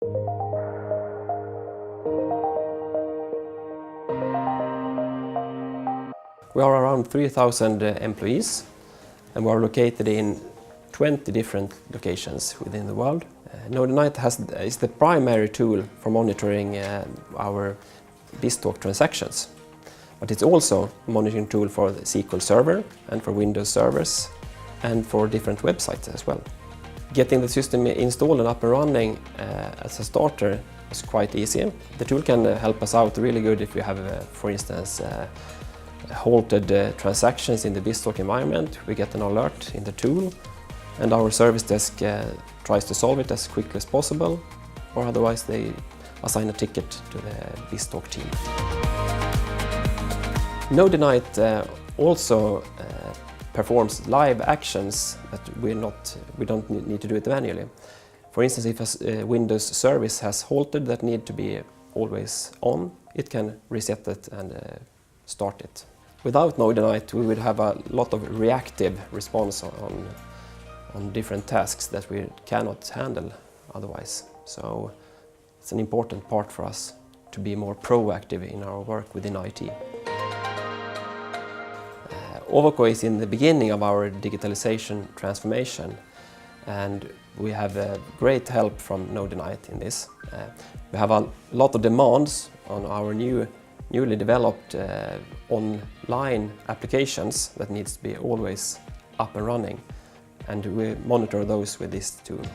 We are around 3,000 employees, and we are located in 20 different locations within the world. Nodinite is the primary tool for monitoring our BizTalk transactions. But it's also a monitoring tool for the SQL Server and for Windows servers and for different websites as well. Getting the system installed and up and running as a starter is quite easy. The tool can help us out really good if we have, for instance, halted transactions in the BizTalk environment. We get an alert in the tool, and our service desk tries to solve it as quickly as possible, or otherwise they assign a ticket to the BizTalk team. Nodinite also performs live actions that we don't need to do it manually. For instance, if a Windows service has halted that need to be always on, it can reset it and start it. Without Nodinite, we would have a lot of reactive response on different tasks that we cannot handle otherwise. So it's an important part for us to be more proactive in our work within IT. Ovako is in the beginning of our digitalization transformation, and we have great help from Nodinite in this. We have a lot of demands on our newly developed online applications that needs to be always up and running, and we monitor those with this tool.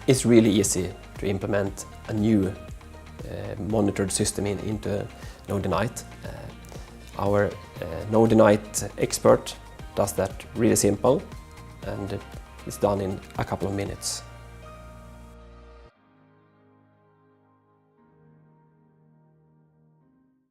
It's really easy to implement a new monitored system into Nodinite. Our Nodinite expert does that really simple, and it's done in a couple of minutes.